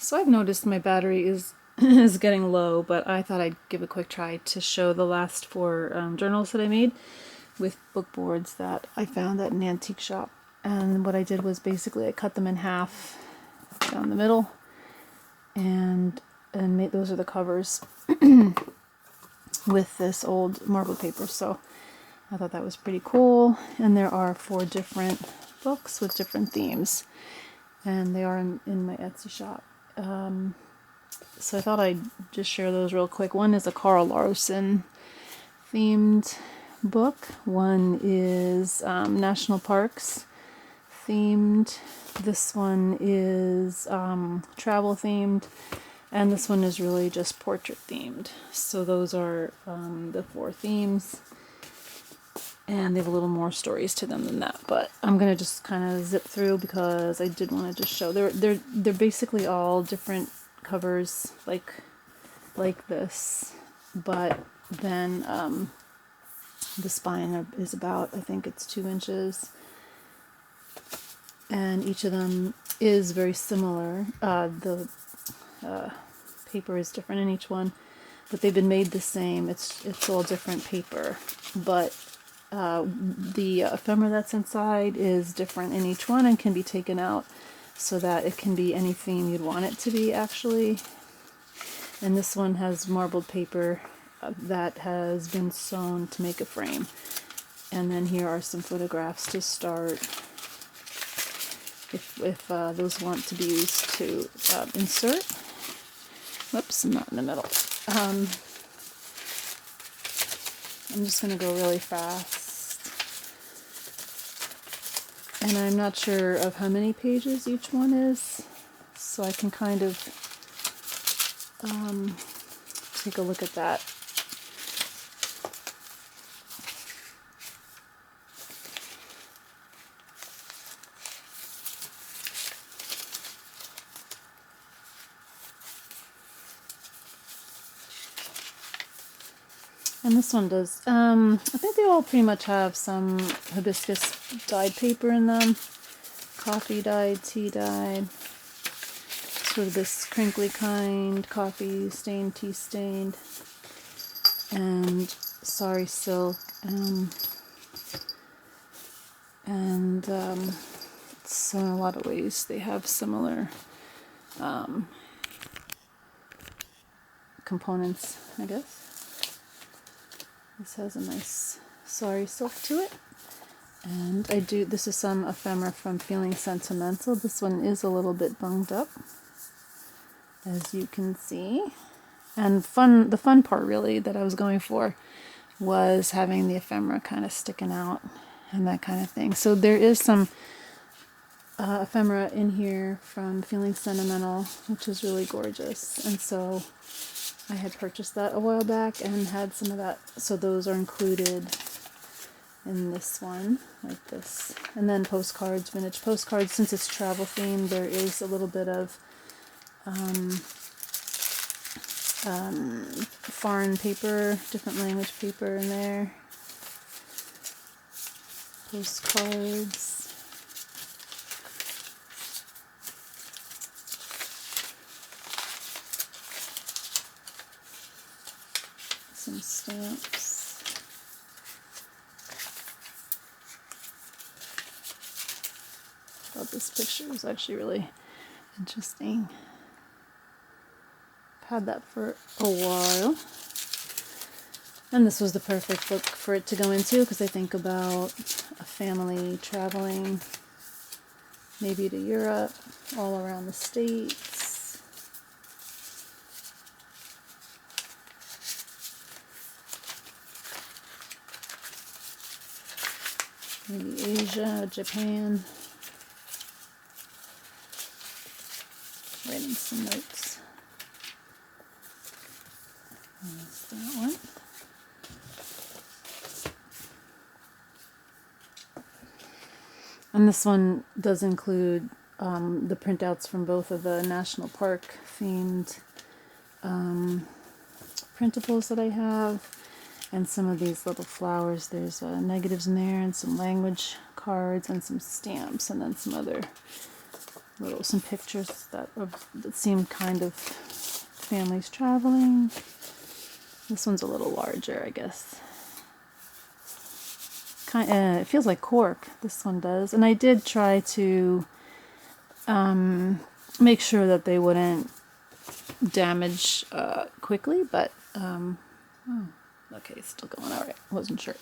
So I've noticed my battery is is getting low, but I thought I'd give a quick try to show the last four journals that I made with book boards that I found at an antique shop. And what I did was basically I cut them in half down the middle and made those are the covers with this old marbled paper. So I thought that was pretty cool. And there are four different books with different themes, and they are in my Etsy shop. So I thought I'd just share those real quick. One is a Carl Larsson themed book. One is national parks themed. This one is travel themed. And this one is really just portrait themed. So those are the four themes. And they have a little more stories to them than that. But I'm going to just kind of zip through because I did want to just show. They're basically all different covers like this. But then the spine is about, I think it's 2 inches. And each of them is very similar. The paper is different in each one, but they've been made the same. It's all different paper, but the ephemera that's inside is different in each one and can be taken out so that it can be any theme you'd want it to be, actually. And this one has marbled paper that has been sewn to make a frame. And then here are some photographs to start if those want to be used to insert. Whoops, I'm not in the middle. I'm just going to go really fast. And I'm not sure of how many pages each one is, so I can kind of take a look at that. And this one does, I think they all pretty much have some hibiscus dyed paper in them. Coffee dyed, tea dyed, sort of this crinkly kind, coffee stained, tea stained, and sari silk, so in a lot of ways they have similar components, I guess. This has a nice sari silk to it. And this is some ephemera from FeelingSentimental. This one is a little bit bunged up, as you can see. And the fun part really that I was going for was having the ephemera kind of sticking out and that kind of thing. So there is some ephemera in here from FeelingSentimental, which is really gorgeous. And so I had purchased that a while back and had some of that. So those are included in this one, like this. And then postcards, vintage postcards. Since it's travel themed, there is a little bit of foreign paper, different language paper in there. Postcards. Some stamps. I thought this picture was actually really interesting. I've had that for a while. And this was the perfect book for it to go into because I think about a family traveling maybe to Europe, all around the States. Maybe Asia, Japan. Writing some notes. That's that one. And this one does include the printouts from both of the national park themed printables that I have, and some of these little flowers. There's negatives in there and some language cards and some stamps, and then some other Some pictures that seem kind of families traveling. This one's a little larger, I guess. It feels like cork, this one does. And I did try to make sure that they wouldn't damage quickly, but oh, okay, it's still going all right. Wasn't sure.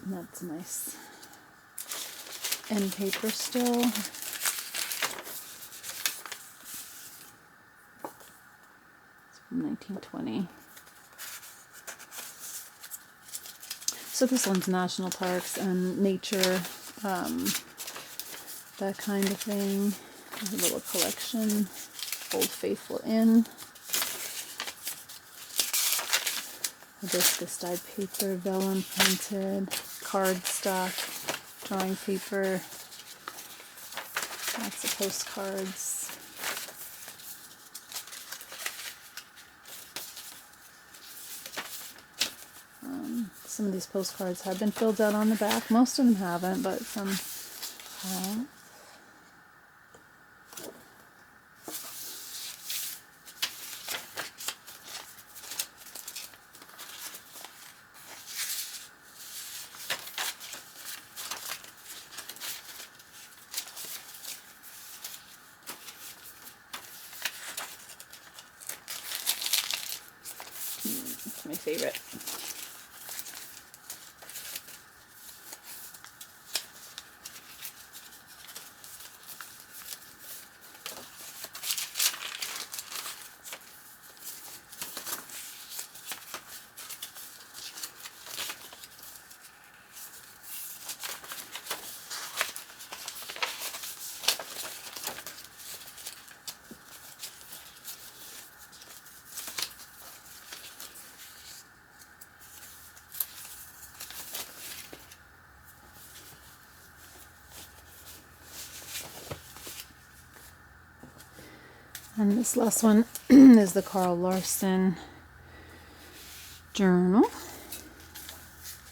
And that's nice. End paper still. It's from 1920. So this one's national parks and nature, that kind of thing. There's a little collection. Old Faithful Inn. Hibiscus dyed paper, vellum printed, cardstock, drawing paper, lots of postcards. Some of these postcards have been filled out on the back. Most of them haven't, but some have. It's my favorite. And this last one is the Larsson journal.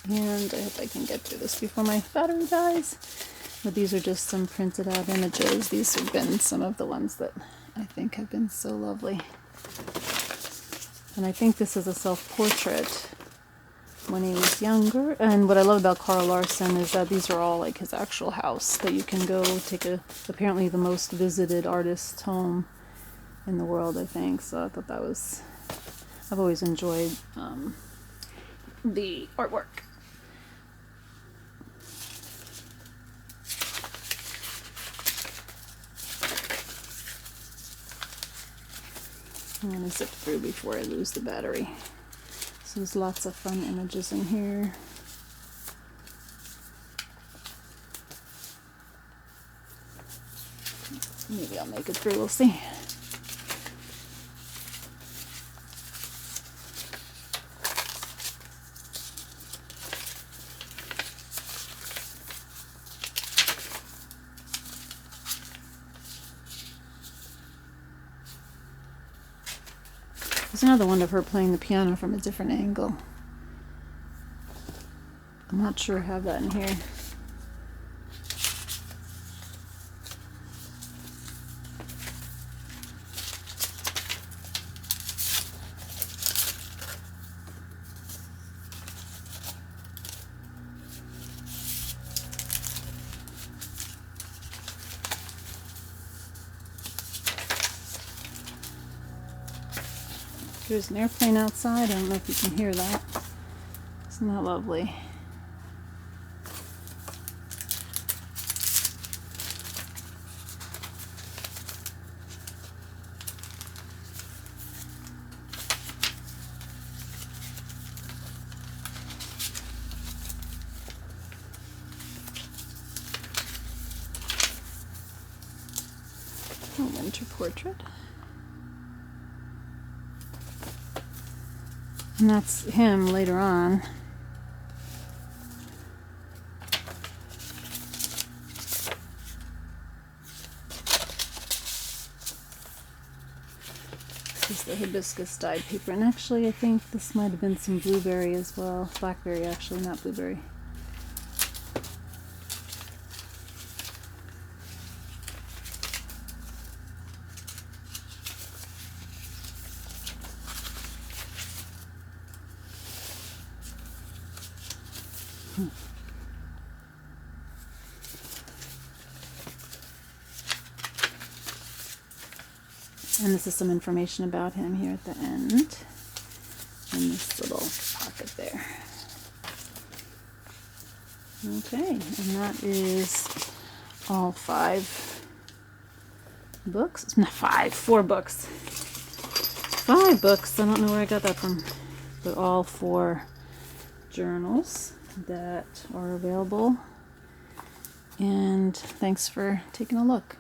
And I hope I can get through this before my battery dies. But these are just some printed out images. These have been some of the ones that I think have been so lovely. And I think this is a self-portrait when he was younger. And what I love about Carl Larsson is that these are all like his actual house that you can go take apparently the most visited artist's home in the world, I think. So I thought that was, I've always enjoyed the artwork. I'm going to zip through before I lose the battery. So there's lots of fun images in here. Maybe I'll make it through, we'll see. There's another one of her playing the piano from a different angle. I'm not sure I have that in here. There's an airplane outside. I don't know if you can hear that. Isn't that lovely? A winter portrait. And that's him later on. This is the hibiscus dyed paper. And actually, I think this might have been some blueberry as well. Blackberry, actually, not blueberry. And this is some information about him here at the end. In this little pocket there. Okay, and that is all 5 books. Not 5, 4 books. 5 books. I don't know where I got that from. But all 4 journals that are available. And thanks for taking a look.